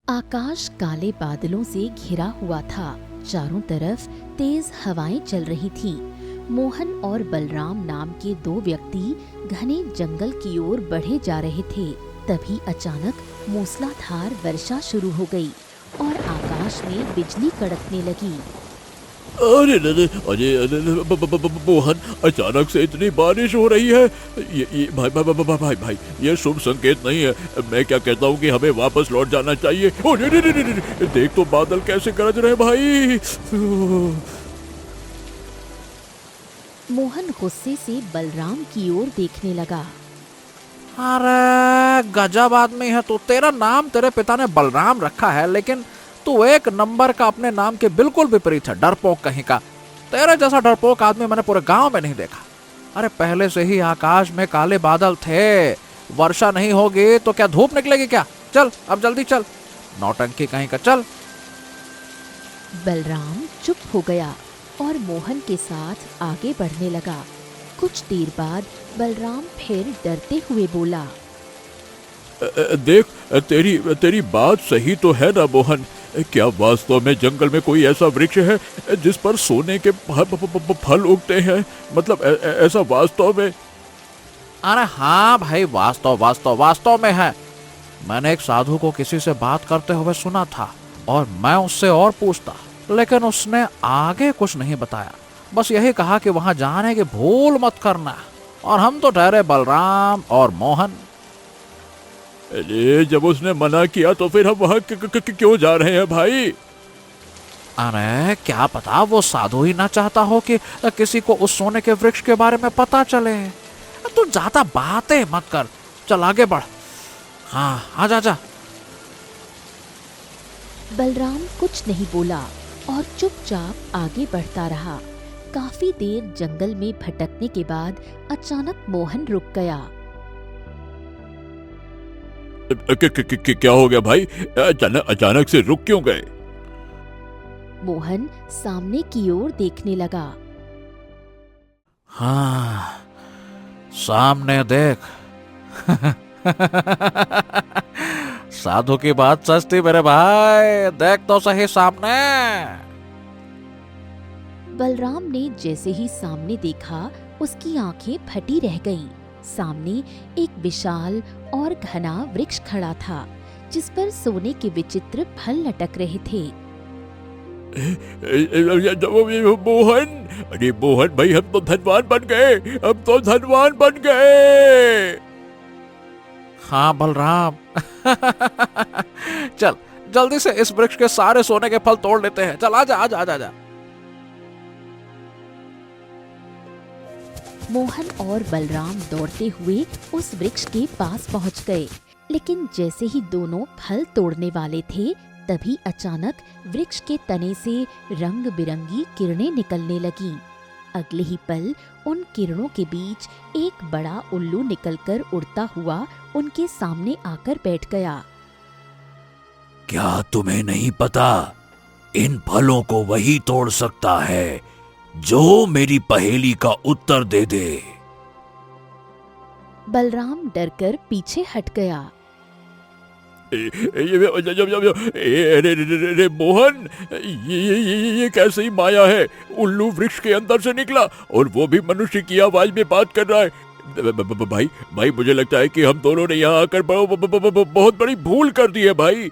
आकाश काले बादलों से घिरा हुआ था। चारों तरफ तेज हवाएं चल रही थीं। मोहन और बलराम नाम के दो व्यक्ति घने जंगल की ओर बढ़े जा रहे थे। तभी अचानक मूसलाधार वर्षा शुरू हो गई और आकाश में बिजली कड़कने लगी। अरे मोहन, अचानक से इतनी बारिश हो रही है। ये भाई, ये शुभ संकेत नहीं है। मैं क्या कहता हूँ कि हमें वापस लौट जाना चाहिए। देख तो बादल कैसे गरज रहे भाई। मोहन गुस्से से बलराम की ओर देखने लगा। अरे गजब आदमी है तू। तेरा नाम तेरे पिता ने बलराम रखा है, लेकिन तू एक नंबर का अपने नाम के बिल्कुल विपरीत है। डरपोक कहीं का। तेरे जैसा डरपोक आदमी मैंने पूरे गांव में नहीं देखा। अरे पहले से ही आकाश में काले बादल थे। वर्षा नहीं होगी तो क्या धूप निकलेगी क्या? चल अब जल्दी चल, नौटंकी कहीं का, चल। बलराम चुप हो गया और मोहन के साथ आगे बढ़ने लगा। कुछ देर बाद बलराम फिर डरते हुए बोला, देख, तेरी बात सही तो है ना मोहन। क्या वास्तव में जंगल में कोई ऐसा वृक्ष है जिस पर सोने के फल उगते हैं? मतलब ऐसा वास्तव में? अरे हाँ भाई, वास्तव में है। मैंने एक साधु को किसी से बात करते हुए सुना था और मैं उससे और पूछता, लेकिन उसने आगे कुछ नहीं बताया। बस यही कहा कि वहां जाने की भूल मत करना। और हम तो ठहरे बलराम और मोहन। अरे जब उसने मना किया तो फिर हम वहां क्यों जा रहे हैं भाई? अरे क्या पता वो साधु ही ना चाहता हो कि किसी को उस सोने के वृक्ष के बारे में पता चले। तू ज्यादा बातें मत कर, चल आगे बढ़। हाँ आजा। बलराम कुछ नहीं बोला और चुपचाप आगे बढ़ता रहा। काफी देर जंगल में भटकने के बाद अचानक मोहन रुक गया। क्या हो गया भाई? अचानक से रुक क्यों गए? मोहन सामने की ओर देखने लगा। हाँ, सामने देख। साधु की बात सच थी मेरे भाई, देख तो सही सामने। बलराम ने जैसे ही सामने देखा, उसकी आंखें फटी रह गईं। सामने एक विशाल और घना वृक्ष खड़ा था, जिस पर सोने के विचित्र फल लटक रहे थे। मोहन, अरे मोहन भाई, हम तो धनवान बन गए। हाँ बलराम। चल जल्दी से इस वृक्ष के सारे सोने के फल तोड़ लेते हैं। चल आजा। मोहन और बलराम दौड़ते हुए उस वृक्ष के पास पहुंच गए, लेकिन जैसे ही दोनों फल तोड़ने वाले थे, तभी अचानक वृक्ष के तने से रंग बिरंगी किरणें निकलने लगीं। अगले ही पल उन किरणों के बीच एक बड़ा उल्लू निकलकर उड़ता हुआ उनके सामने आकर बैठ गया। क्या तुम्हें नहीं पता? इन फलों को वही तोड़ सकता है जो मेरी पहेली का उत्तर दे दे। बलराम डरकर पीछे हट गया। अरे मोहन, ये कैसी माया है? उल्लू वृक्ष के अंदर से निकला और वो भी मनुष्य की आवाज में बात कर रहा है। भाई मुझे लगता है कि हम दोनों ने यहाँ आकर बहुत बड़ी भूल कर दी है भाई।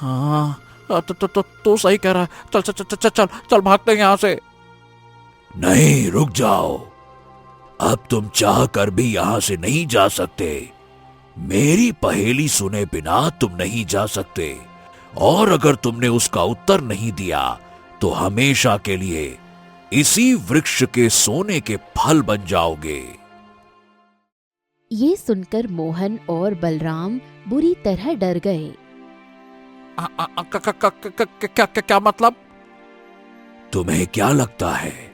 हाँ तो सही कह रहा है। चल भागते हैं यहाँ से। नहीं, रुक जाओ। अब तुम चाह कर भी यहाँ से नहीं जा सकते। मेरी पहेली सुने बिना तुम नहीं जा सकते, और अगर तुमने उसका उत्तर नहीं दिया तो हमेशा के लिए इसी वृक्ष के सोने के फल बन जाओगे। ये सुनकर मोहन और बलराम बुरी तरह डर गए। क्या मतलब? तुम्हें क्या लगता है,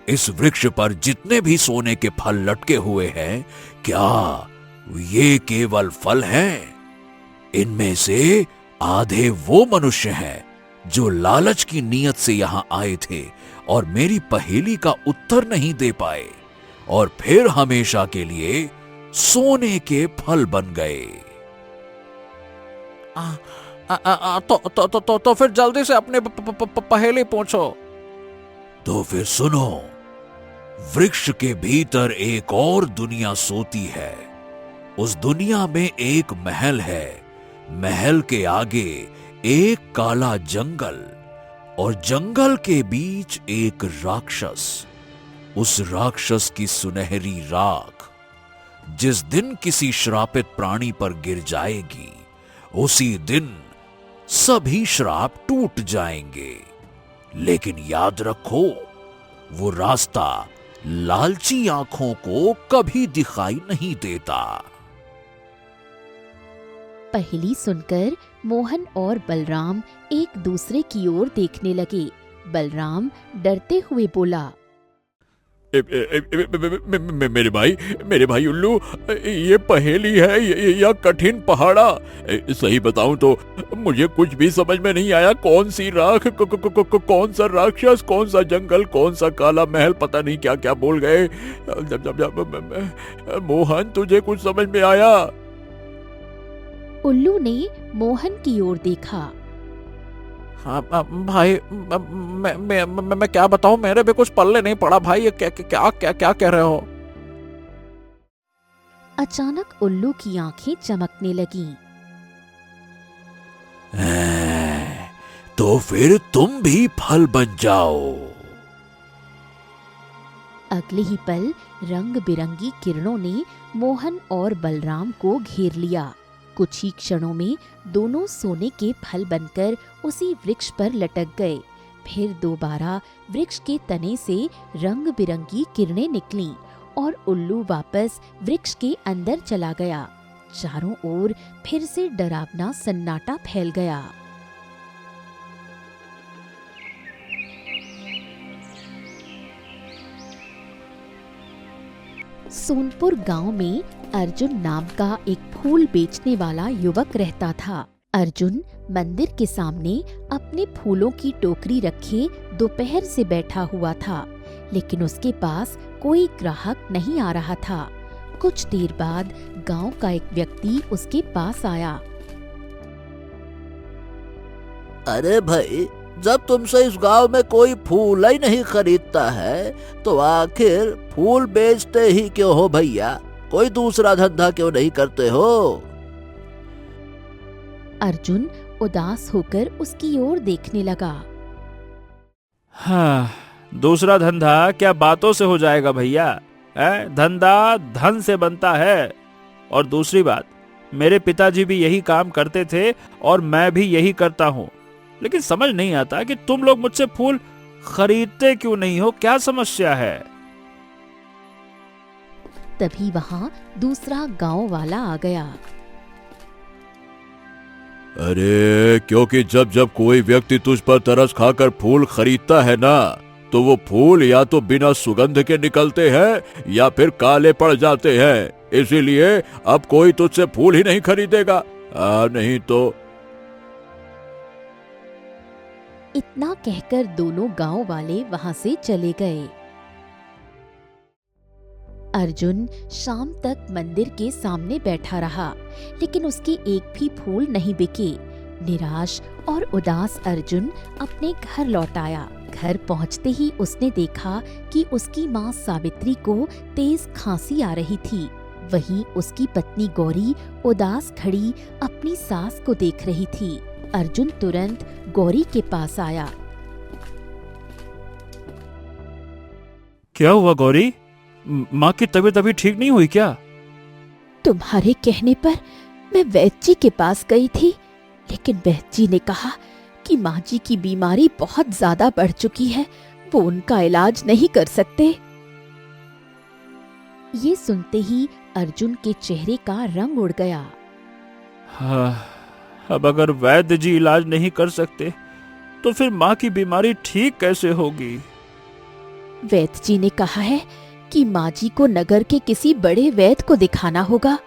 इस वृक्ष पर जितने भी सोने के फल लटके हुए हैं, क्या ये केवल फल हैं? इनमें से आधे वो मनुष्य हैं जो लालच की नीयत से यहां आए थे और मेरी पहेली का उत्तर नहीं दे पाए, और फिर हमेशा के लिए सोने के फल बन गए। तो फिर जल्दी से अपनी पहेली पूछो। तो फिर सुनो, वृक्ष के भीतर एक और दुनिया सोती है। उस दुनिया में एक महल है। महल के आगे एक काला जंगल और जंगल के बीच एक राक्षस। उस राक्षस की सुनहरी राख जिस दिन किसी श्रापित प्राणी पर गिर जाएगी, उसी दिन सभी श्राप टूट जाएंगे। लेकिन याद रखो, वो रास्ता लालची आंखों को कभी दिखाई नहीं देता। पहेली सुनकर मोहन और बलराम एक दूसरे की ओर देखने लगे। बलराम डरते हुए बोला, मेरे भाई उल्लू, ये पहेली है या कठिन पहाड़ा? सही बताऊं तो मुझे कुछ भी समझ में नहीं आया। कौन सी राख, कौन सा राक्षस, कौन सा जंगल, कौन सा काला महल, पता नहीं क्या क्या बोल गए। मोहन, तुझे कुछ समझ में आया? उल्लू ने मोहन की ओर देखा। हाँ भाई, मैं क्या बताऊं, मेरे भी कुछ पल्ले नहीं पड़ा भाई। ये क्या कह रहे हो? अचानक उल्लू की आंखें चमकने लगीं। तो फिर तुम भी फल बन जाओ। अगले ही पल रंग बिरंगी किरणों ने मोहन और बलराम को घेर लिया। कुछ ही क्षणों में दोनों सोने के फल बनकर उसी वृक्ष पर लटक गए। फिर दोबारा वृक्ष के तने से रंग बिरंगी किरणें निकलीं और उल्लू वापस वृक्ष के अंदर चला गया। चारों ओर फिर से डरावना सन्नाटा फैल गया। सोनपुर गांव में अर्जुन नाम का एक फूल बेचने वाला युवक रहता था। अर्जुन मंदिर के सामने अपने फूलों की टोकरी रखे दोपहर से बैठा हुआ था, लेकिन उसके पास कोई ग्राहक नहीं आ रहा था। कुछ देर बाद गांव का एक व्यक्ति उसके पास आया। अरे भाई, जब तुमसे इस गांव में कोई फूल ही नहीं खरीदता है तो आखिर फूल बेचते ही क्यों हो भैया? कोई दूसरा धंधा क्यों नहीं करते हो? अर्जुन उदास होकर उसकी ओर देखने लगा। हाँ, दूसरा धंधा क्या बातों से हो जाएगा भैया? धंधा धन से बनता है। और दूसरी बात, मेरे पिताजी भी यही काम करते थे और मैं भी यही करता हूँ। लेकिन समझ नहीं आता कि तुम लोग मुझसे फूल खरीदते क्यों नहीं हो? क्या समस्या है? तभी वहाँ दूसरा गांव वाला आ गया। अरे, क्योंकि जब जब कोई व्यक्ति तुझ पर तरस खाकर फूल खरीदता है ना, तो वो फूल या तो बिना सुगंध के निकलते हैं या फिर काले पड़ जाते हैं। इसीलिए अब कोई तुझसे फूल ही नहीं खरीदेगा। नहीं तो। इतना कहकर दोनों गांव वाले वहां से चले गए। अर्जुन शाम तक मंदिर के सामने बैठा रहा, लेकिन उसके एक भी फूल नहीं बिके। निराश और उदास अर्जुन अपने घर लौट आया। घर पहुंचते ही उसने देखा कि उसकी माँ सावित्री को तेज खांसी आ रही थी। वहीं उसकी पत्नी गौरी उदास खड़ी अपनी सास को देख रही थी। अर्जुन तुरंत गौरी के पास आया। क्या हुआ गौरी? माँ की तबीयत अभी ठीक नहीं हुई क्या? तुम्हारे कहने पर मैं वैद्य जी के पास गई थी, लेकिन वैद्य जी ने कहा कि माँ जी की बीमारी बहुत ज्यादा बढ़ चुकी है, वो उनका इलाज नहीं कर सकते। ये सुनते ही अर्जुन के चेहरे का रंग उड़ गया। हाँ, अब अगर वैद्य जी इलाज नहीं कर सकते तो फिर माँ की बीमारी ठीक कैसे होगी? वैद्य जी ने कहा है कि माँ जी को नगर के किसी बड़े वैद्य को दिखाना होगा,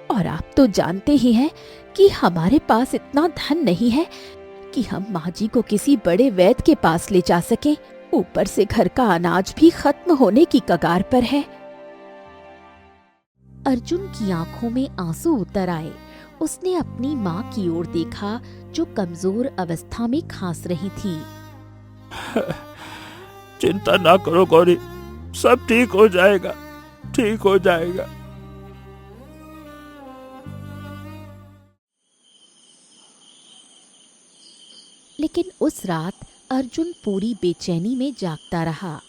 और आप तो जानते ही हैं कि हमारे पास इतना धन नहीं है कि हम माँ जी को किसी बड़े वैद्य के पास ले जा सकें। ऊपर से घर का अनाज भी खत्म होने की कगार पर है। अर्जुन की आंखों में आंसू उतर आए। उसने अपनी माँ की ओर देखा जो कमजोर अवस्था में खांस रही थी। चिंता ना करो गौरी, सब ठीक हो जाएगा, ठीक हो जाएगा। लेकिन उस रात अर्जुन पूरी बेचैनी में जागता रहा।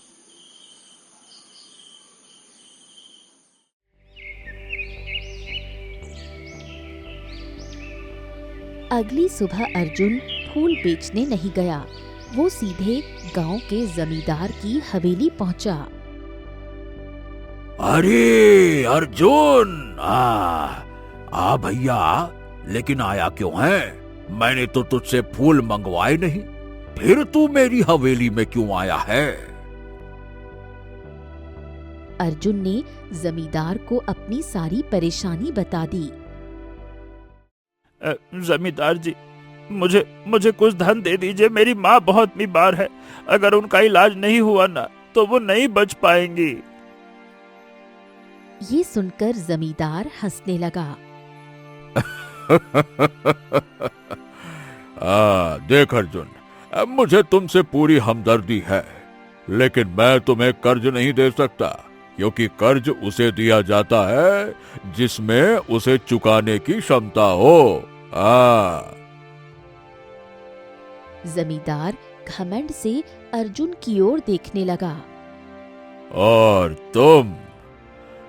अगली सुबह अर्जुन फूल बेचने नहीं गया, वो सीधे गांव के जमींदार की हवेली पहुंचा। अरे अर्जुन, आ भैया, लेकिन आया क्यों है? मैंने तो तुझसे फूल मंगवाए नहीं, फिर तू मेरी हवेली में क्यों आया है? अर्जुन ने जमींदार को अपनी सारी परेशानी बता दी। जमींदार जी, मुझे कुछ धन दे दीजिए, मेरी माँ बहुत बीमार है, अगर उनका इलाज नहीं हुआ ना तो वो नहीं बच पाएंगी। ये सुनकर जमींदार हंसने लगा। देख अर्जुन, अब मुझे तुमसे पूरी हमदर्दी है, लेकिन मैं तुम्हें कर्ज नहीं दे सकता, क्योंकि कर्ज उसे दिया जाता है जिसमें उसे चुकाने की क्षमता हो। जमींदार घमंड से अर्जुन की ओर देखने लगा। और तुम,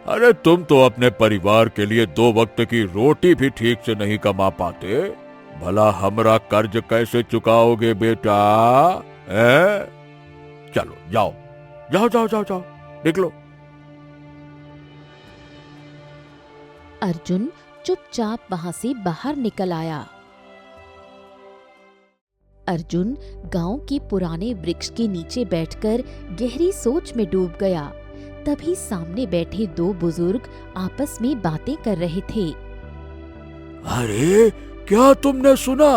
अरे तुम तो अपने परिवार के लिए 2 वक्त की रोटी भी ठीक से नहीं कमा पाते, भला हमरा कर्ज कैसे चुकाओगे बेटा? चलो जाओ जाओ जाओ जाओ जाओ, निकलो। अर्जुन चुपचाप वहां से बाहर निकल आया। अर्जुन गांव के पुराने वृक्ष के नीचे बैठकर गहरी सोच में डूब गया। तभी सामने बैठे 2 बुजुर्ग आपस में बातें कर रहे थे। अरे क्या तुमने सुना?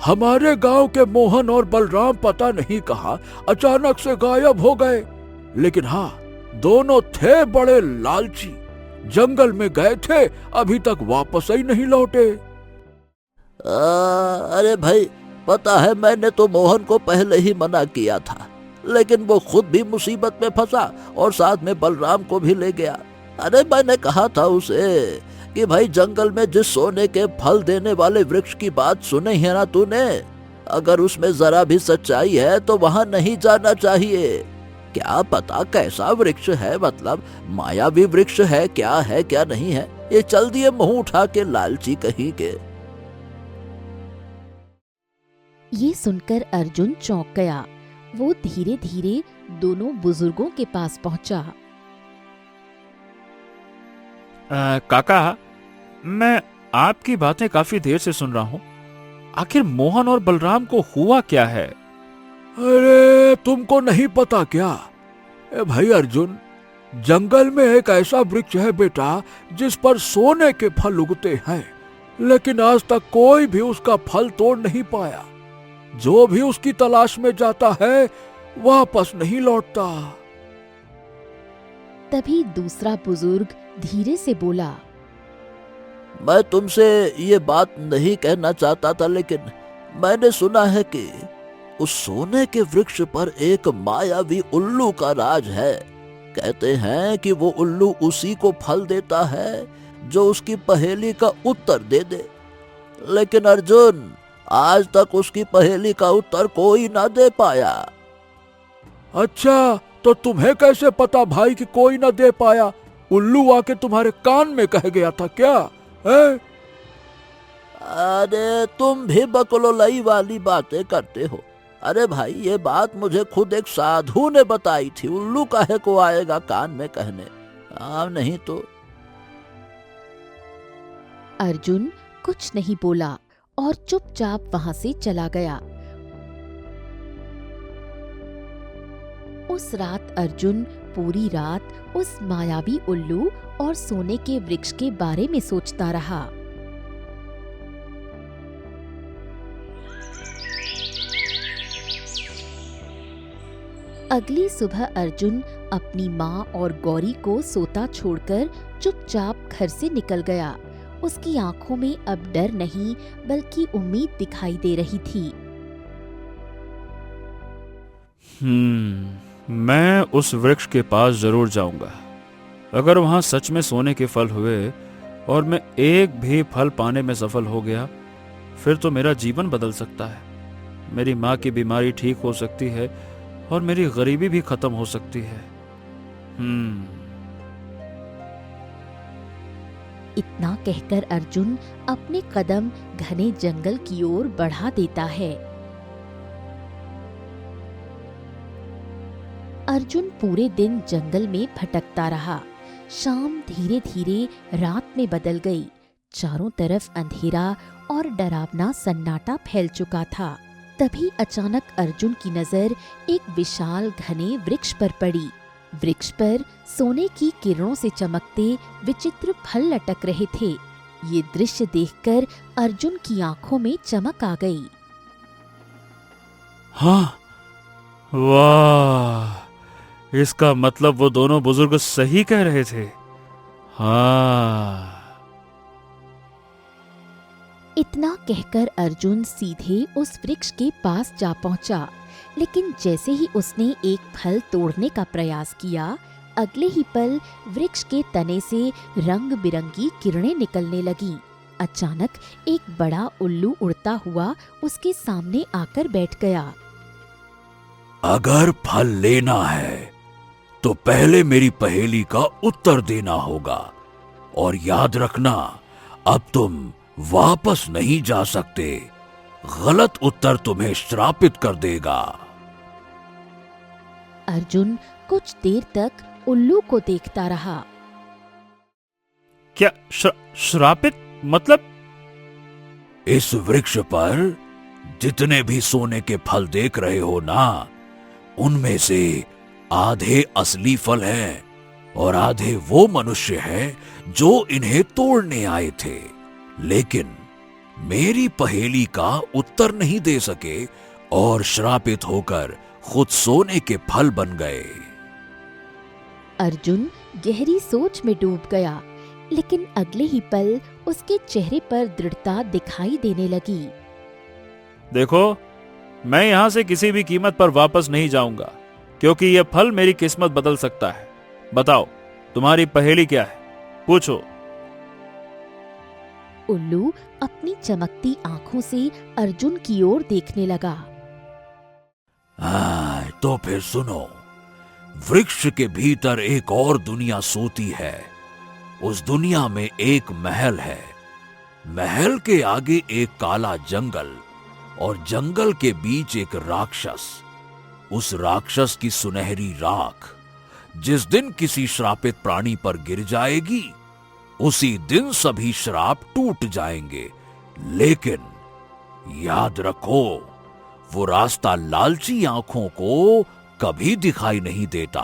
हमारे गांव के मोहन और बलराम पता नहीं कहां अचानक से गायब हो गए। लेकिन हाँ, दोनों थे बड़े लालची, जंगल में गए थे, अभी तक वापस ही नहीं लौटे। अरे भाई, पता है मैंने तो मोहन को पहले ही मना किया था, लेकिन वो खुद भी मुसीबत में फंसा और साथ में बलराम को भी ले गया। अरे मैंने कहा था उसे कि भाई जंगल में जिस सोने के फल देने वाले वृक्ष की बात सुनी है ना तूने, अगर उसमें जरा भी सच्चाई है तो वहां नहीं जाना चाहिए। क्या पता कैसा वृक्ष है, मतलब मायावी वृक्ष है क्या नहीं है, ये चल दिए मुंह उठा के लालची कहीं के। ये सुनकर अर्जुन चौंक गया। वो धीरे धीरे दोनों बुजुर्गों के पास पहुंचा। काका, मैं आपकी बातें काफी देर से सुन रहा हूँ, आखिर मोहन और बलराम को हुआ क्या है? अरे तुमको नहीं पता क्या? भाई अर्जुन, जंगल में एक ऐसा वृक्ष है बेटा जिस पर सोने के फल उगते हैं, लेकिन आज तक कोई भी उसका फल तोड़ नहीं पाया। जो भी उसकी तलाश में जाता है वापस नहीं लौटता। तभी दूसरा बुजुर्ग धीरे से बोला। मैं तुमसे ये बात नहीं कहना चाहता था, लेकिन मैंने सुना है कि उस सोने के वृक्ष पर एक मायावी उल्लू का राज है। कहते हैं कि वो उल्लू उसी को फल देता है जो उसकी पहेली का उत्तर दे दे। लेकिन अर्जुन, आज तक उसकी पहेली का उत्तर कोई ना दे पाया। अच्छा, तो तुम्हें कैसे पता भाई कि कोई ना दे पाया? उल्लू आके तुम्हारे कान में कह गया था क्या? है? अरे तुम भी बकलोलई वाली बातें करते हो। अरे भाई, ये बात मुझे खुद एक साधु ने बताई थी। उल्लू काहे को आएगा कान में कहने? नहीं तो। अर्जुन कुछ नहीं बोला और चुपचाप वहां से चला गया। उस रात अर्जुन पूरी रात उस मायावी उल्लू और सोने के वृक्ष के बारे में सोचता रहा। अगली सुबह अर्जुन अपनी माँ और गौरी को सोता छोड़कर चुपचाप घर से निकल गया उसकी आंखों में अब डर नहीं बल्कि उम्मीद दिखाई दे रही थी। मैं उस वृक्ष के पास जरूर जाऊंगा। अगर वहां सच में सोने के फल हुए और मैं एक भी फल पाने में सफल हो गया, फिर तो मेरा जीवन बदल सकता है। मेरी माँ की बीमारी ठीक हो सकती है और मेरी गरीबी भी खत्म हो सकती है। इतना कहकर अर्जुन अपने कदम घने जंगल की ओर बढ़ा देता है। अर्जुन पूरे दिन जंगल में भटकता रहा। शाम धीरे धीरे रात में बदल गई। चारों तरफ अंधेरा और डरावना सन्नाटा फैल चुका था। तभी अचानक अर्जुन की नजर एक विशाल घने वृक्ष पर पड़ी। वृक्ष पर सोने की किरणों से चमकते विचित्र फल लटक रहे थे। ये दृश्य देखकर अर्जुन की आंखों में चमक आ गई। हाँ, वाह, इसका मतलब वो दोनों बुजुर्ग सही कह रहे थे। हाँ। इतना कहकर अर्जुन सीधे उस वृक्ष के पास जा पहुंचा, लेकिन जैसे ही उसने एक फल तोड़ने का प्रयास किया, अगले ही पल वृक्ष के तने से रंग बिरंगी किरणें निकलने लगी। अचानक एक बड़ा उल्लू उड़ता हुआ उसके सामने आकर बैठ गया। अगर फल लेना है तो पहले मेरी पहेली का उत्तर देना होगा, और याद रखना, अब तुम वापस नहीं जा सकते। गलत उत्तर तुम्हें श्रापित कर देगा। अर्जुन कुछ देर तक उल्लू को देखता रहा। क्या श्रापित मतलब? इस वृक्ष पर जितने भी सोने के फल देख रहे हो ना, उनमें से आधे असली फल हैं और आधे वो मनुष्य हैं जो इन्हें तोड़ने आए थे, लेकिन मेरी पहेली का उत्तर नहीं दे सके और श्रापित होकर खुद सोने के फल बन गए। अर्जुन गहरी सोच में डूब गया, लेकिन अगले ही पल उसके चेहरे पर दृढ़ता दिखाई देने लगी। देखो, मैं यहां से किसी भी कीमत पर वापस नहीं जाऊंगा, क्योंकि यह फल मेरी किस्मत बदल सकता है। बताओ, तुम्हारी पहेली क्या है? पूछो। उल्लू अपनी चमकती आंखों से अर्जुन की ओर देखने लगा। तो फिर सुनो, वृक्ष के भीतर एक और दुनिया सोती है। उस दुनिया में एक महल है। महल के आगे एक काला जंगल और जंगल के बीच एक राक्षस। उस राक्षस की सुनहरी राख जिस दिन किसी श्रापित प्राणी पर गिर जाएगी, उसी दिन सभी श्राप टूट जाएंगे। लेकिन याद रखो, वो रास्ता लालची आंखों को कभी दिखाई नहीं देता।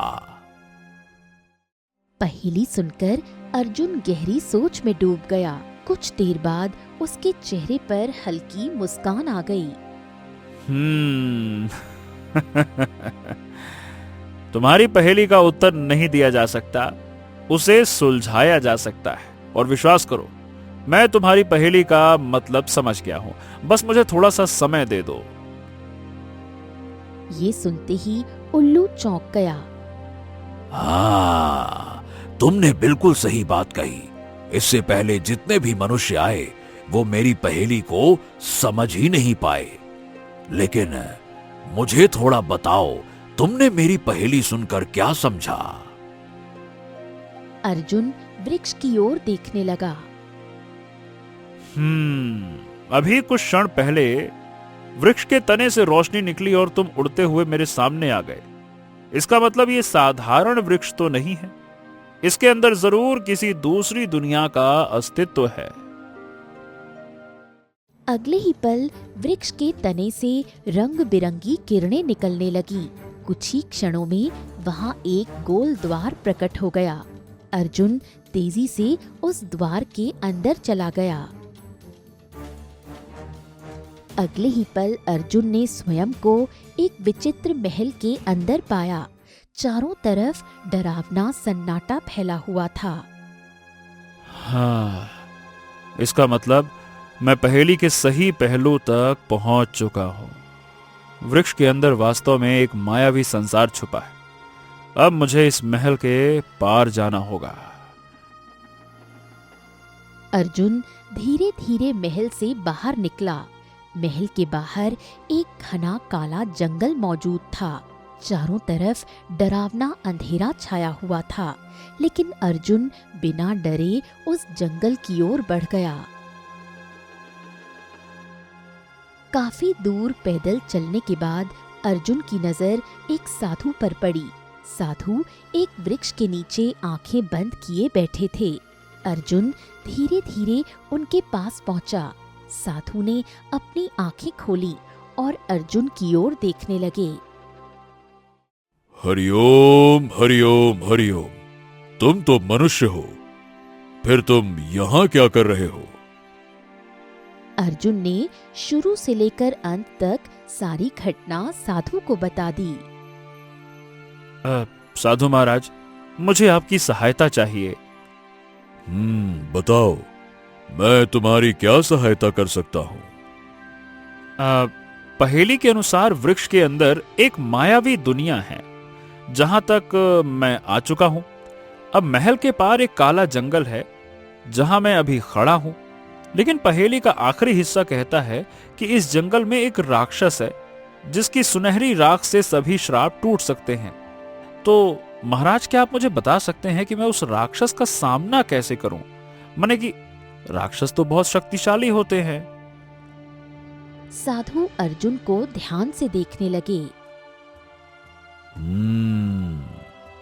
पहेली सुनकर अर्जुन गहरी सोच में डूब गया। कुछ देर बाद उसके चेहरे पर हल्की मुस्कान आ गई। तुम्हारी पहेली का उत्तर नहीं दिया जा सकता, उसे सुलझाया जा सकता है। और विश्वास करो, मैं तुम्हारी पहेली का मतलब समझ गया हूं। बस मुझे थोड़ा सा समय दे दो। ये सुनते ही उल्लू चौंक गया। हाँ, तुमने बिल्कुल सही बात कही। इससे पहले जितने भी मनुष्य आए, वो मेरी पहेली को समझ ही नहीं पाए। लेकिन मुझे थोड़ा बताओ, तुमने मेरी पहेली सुनकर क्या समझा? अर्जुन वृक्ष की ओर देखने लगा। अभी कुछ क्षण पहले वृक्ष के तने से रोशनी निकली और तुम उड़ते हुए मेरे सामने आ गए। इसका मतलब ये साधारण वृक्ष तो नहीं है। इसके अंदर जरूर किसी दूसरी दुनिया का अस्तित्व है। अगले ही पल वृक्ष के तने से रंग बिरंगी किरणें निकलने लगी। कुछ ही क्षणों में वहां एक गोल द्वार प्रकट हो गया। अर्जुन तेजी से उस द्वार के अंदर चला गया। अगले ही पल अर्जुन ने स्वयं को एक विचित्र महल के अंदर पाया। चारों तरफ डरावना सन्नाटा फैला हुआ था। हाँ, इसका मतलब मैं पहेली के सही पहलू तक पहुंच चुका हूं। वृक्ष के अंदर वास्तव में एक मायावी संसार छुपा है। अब मुझे इस महल के पार जाना होगा। अर्जुन धीरे धीरे महल से बाहर निकला। महल के बाहर एक घना काला जंगल मौजूद था। चारों तरफ डरावना अंधेरा छाया हुआ था, लेकिन अर्जुन बिना डरे उस जंगल की ओर बढ़ गया। काफी दूर पैदल चलने के बाद अर्जुन की नजर एक साधु पर पड़ी। साधु एक वृक्ष के नीचे आंखें बंद किए बैठे थे। अर्जुन धीरे धीरे उनके पास पहुंचा। साधु ने अपनी आंखें खोली और अर्जुन की ओर देखने लगे। हरिओम हरिओम हरिओम। तुम तो मनुष्य हो, फिर तुम यहाँ क्या कर रहे हो? अर्जुन ने शुरू से लेकर अंत तक सारी घटना साधु को बता दी। साधु महाराज, मुझे आपकी सहायता चाहिए। बताओ, मैं तुम्हारी क्या सहायता कर सकता हूँ? पहेली के अनुसार वृक्ष के अंदर एक मायावी दुनिया है, जहां तक मैं आ चुका हूं। अब महल के पार एक काला जंगल है, जहां मैं अभी खड़ा हूं। लेकिन पहेली का आखिरी हिस्सा कहता है कि इस जंगल में एक राक्षस है, जिसकी सुनहरी राख से सभी श्राप टूट सकते हैं। तो महाराज, क्या आप मुझे बता सकते हैं कि मैं उस राक्षस का सामना कैसे करूं? माने कि राक्षस तो बहुत शक्तिशाली होते हैं। साधु अर्जुन को ध्यान से देखने लगे।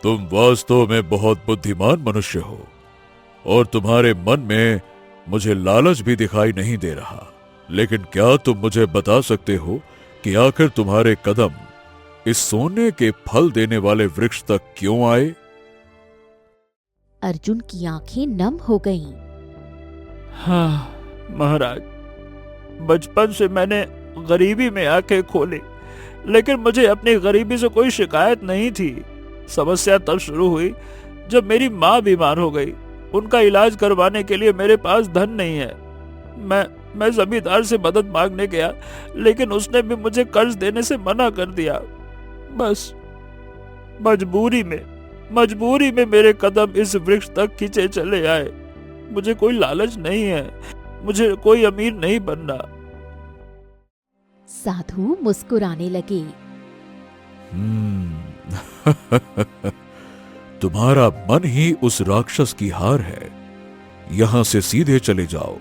तुम वास्तव में बहुत बुद्धिमान मनुष्य हो, और तुम्हारे मन में मुझे लालच भी दिखाई नहीं दे रहा। लेकिन क्या तुम मुझे बता सकते हो कि आखिर तुम्हारे कदम इस सोने के फल देने वाले वृक्ष तक क्यों आए? अर्जुन की आंखें नम हो गईं। हाँ महाराज, बचपन से मैंने गरीबी में आंखें खोली, लेकिन मुझे अपनी गरीबी से कोई शिकायत नहीं थी। समस्या तब शुरू हुई जब मेरी माँ बीमार हो गई। उनका इलाज करवाने के लिए मेरे पास धन नहीं है। मैं जमींदार से मदद मांगने गया, लेकिन उसने भी मुझे कर्ज देने से मना कर दिया। बस मजबूरी में मेरे कदम इस वृक्ष तक खींचे चले आए। मुझे कोई लालच नहीं है, मुझे कोई अमीर नहीं बनना। साधु मुस्कुराने लगे। तुम्हारा मन ही उस राक्षस की हार है। यहां से सीधे चले जाओ,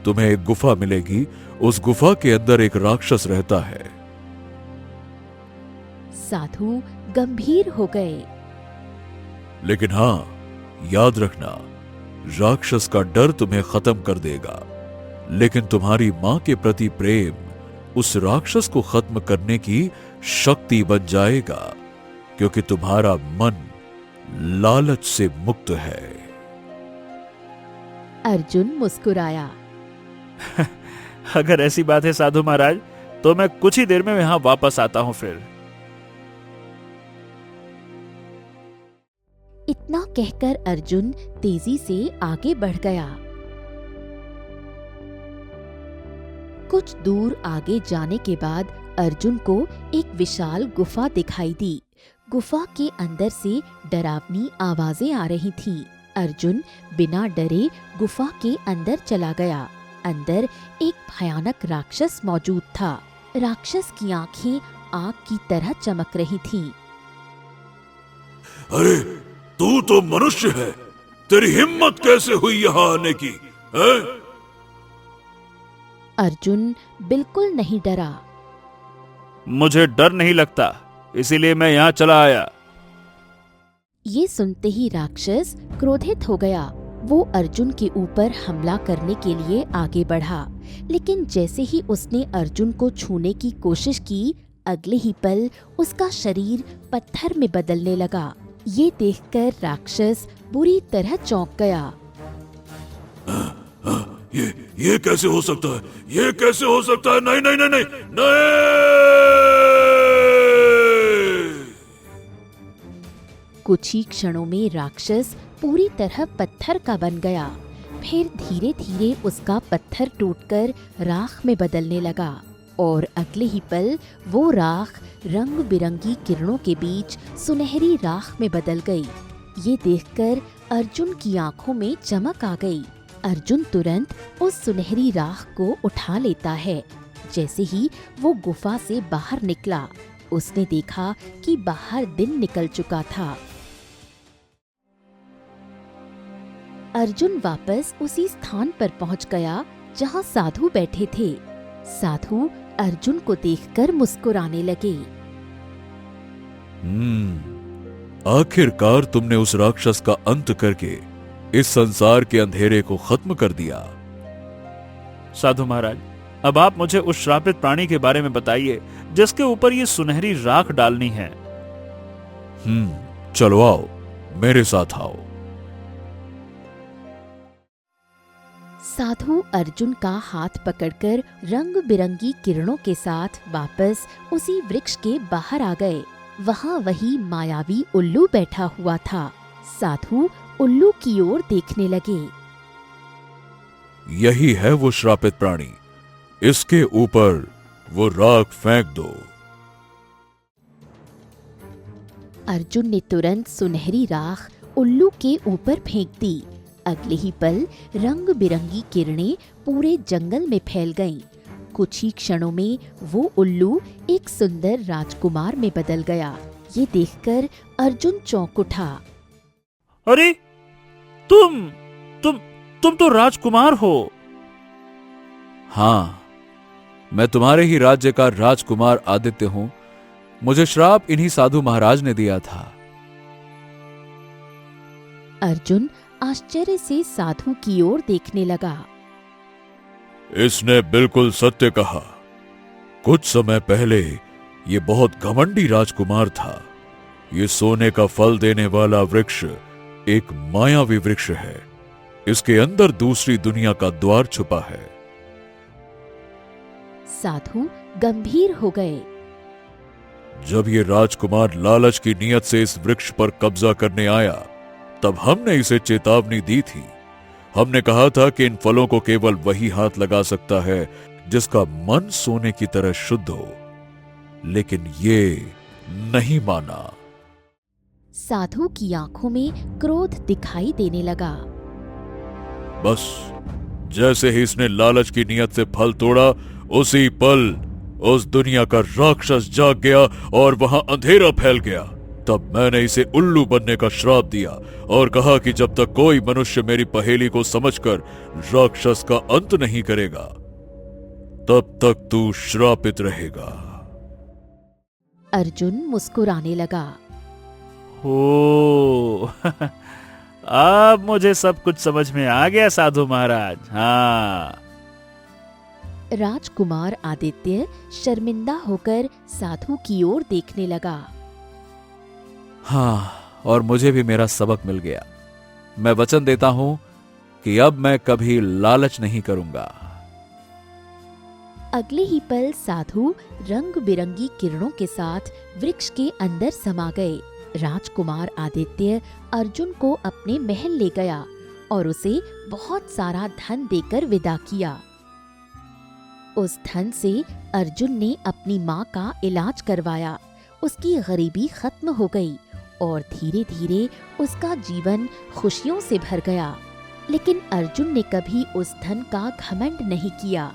तुम्हें एक गुफा मिलेगी। उस गुफा के अंदर एक राक्षस रहता है। साधु गंभीर हो गए। लेकिन हां, याद रखना, राक्षस का डर तुम्हें खत्म कर देगा, लेकिन तुम्हारी मां के प्रति प्रेम उस राक्षस को खत्म करने की शक्ति बन जाएगा, क्योंकि तुम्हारा मन लालच से मुक्त है। अर्जुन मुस्कुराया। अगर ऐसी बात है साधु महाराज, तो मैं कुछ ही देर में यहां वापस आता हूं फिर। इतना कहकर अर्जुन तेजी से आगे बढ़ गया। कुछ दूर आगे जाने के बाद अर्जुन को एक विशाल गुफा दिखाई दी। गुफा के अंदर से डरावनी आवाजें आ रही थीं। अर्जुन बिना डरे गुफा के अंदर चला गया। अंदर एक भयानक राक्षस मौजूद था। राक्षस की आंखें आग की तरह चमक रही थीं। अरे, तू तो मनुष्य है, तेरी हिम्मत कैसे हुई यहाँ आने की? है? अर्जुन बिल्कुल नहीं डरा। मुझे डर नहीं लगता, इसीलिए मैं यहाँ चला आया। ये सुनते ही राक्षस क्रोधित हो गया। वो अर्जुन के ऊपर हमला करने के लिए आगे बढ़ा, लेकिन जैसे ही उसने अर्जुन को छूने की कोशिश की, अगले ही पल उसका शरीर पत्थर में बदलने लगा। ये देखकर राक्षस बुरी तरह चौंक गया। ये कैसे हो सकता है? ये कैसे हो सकता है? नहीं नहीं नहीं नहीं नहीं! कुछ ही क्षणों में राक्षस पूरी तरह पत्थर का बन गया। फिर धीरे धीरे उसका पत्थर टूटकर राख में बदलने लगा और अगले ही पल वो राख रंग बिरंगी किरणों के बीच सुनहरी राख में बदल गई। ये देखकर अर्जुन की आंखों में चमक आ गई। अर्जुन तुरंत उस सुनहरी राख को उठा लेता है। जैसे ही वो गुफा से बाहर निकला, उसने देखा कि बाहर दिन निकल चुका था। अर्जुन वापस उसी स्थान पर पहुंच गया जहां साधु बैठे थे। साधु अर्जुन को देखकर मुस्कुराने लगे। आखिरकार तुमने उस राक्षस का अंत करके इस संसार के अंधेरे को खत्म कर दिया। साधु महाराज, अब आप मुझे उस श्रापित प्राणी के बारे में बताइए जिसके ऊपर ये सुनहरी राख डालनी है। चलो आओ, मेरे साथ आओ। साधु अर्जुन का हाथ पकड़कर रंग बिरंगी किरणों के साथ वापस उसी वृक्ष के बाहर आ गए। वहाँ वही मायावी उल्लू बैठा हुआ था। साधु उल्लू की ओर देखने लगे। यही है वो श्रापित प्राणी, इसके ऊपर वो राख फेंक दो। अर्जुन ने तुरंत सुनहरी राख उल्लू के ऊपर फेंक दी। अगले ही पल रंग बिरंगी किरणें पूरे जंगल में फैल गईं। कुछ ही क्षणों में वो उल्लू एक सुंदर राजकुमार में बदल गया। ये देखकर अर्जुन चौंक उठा। अरे तुम तो राजकुमार हो। हाँ, मैं तुम्हारे ही राज्य का राजकुमार आदित्य हूं। मुझे श्राप इन्हीं साधु महाराज ने दिया था। अर्जुन आश्चर्य से साधु की ओर देखने लगा। इसने बिल्कुल सत्य कहा। कुछ समय पहले ये बहुत घमंडी राजकुमार था। ये सोने का फल देने वाला वृक्ष एक मायावी वृक्ष है। इसके अंदर दूसरी दुनिया का द्वार छुपा है। साधु गंभीर हो गए। जब ये राजकुमार लालच की नियत से इस वृक्ष पर कब्जा करने आया, तब हमने इसे चेतावनी दी थी। हमने कहा था कि इन फलों को केवल वही हाथ लगा सकता है जिसका मन सोने की तरह शुद्ध हो, लेकिन ये नहीं माना। साधु की आंखों में क्रोध दिखाई देने लगा। बस जैसे ही इसने लालच की नियत से फल तोड़ा, उसी पल उस दुनिया का राक्षस जाग गया और वहां अंधेरा फैल गया। तब मैंने इसे उल्लू बनने का श्राप दिया और कहा कि जब तक कोई मनुष्य मेरी पहेली को समझकर राक्षस का अंत नहीं करेगा, तब तक तू श्रापित रहेगा। अर्जुन मुस्कुराने लगा। हो अब मुझे सब कुछ समझ में आ गया साधु महाराज। हाँ। राजकुमार आदित्य शर्मिंदा होकर साधु की ओर देखने लगा। हाँ, और मुझे भी मेरा सबक मिल गया। मैं वचन देता हूं कि अब मैं कभी लालच नहीं करूंगा। अगले ही पल साधु रंग बिरंगी किरणों के साथ वृक्ष के अंदर समा गए। राजकुमार आदित्य अर्जुन को अपने महल ले गया और उसे बहुत सारा धन देकर विदा किया। उस धन से अर्जुन ने अपनी माँ का इलाज करवाया। उसकी गरीबी खत्म हो गई और धीरे धीरे उसका जीवन खुशियों से भर गया। लेकिन अर्जुन ने कभी उस धन का घमंड नहीं किया।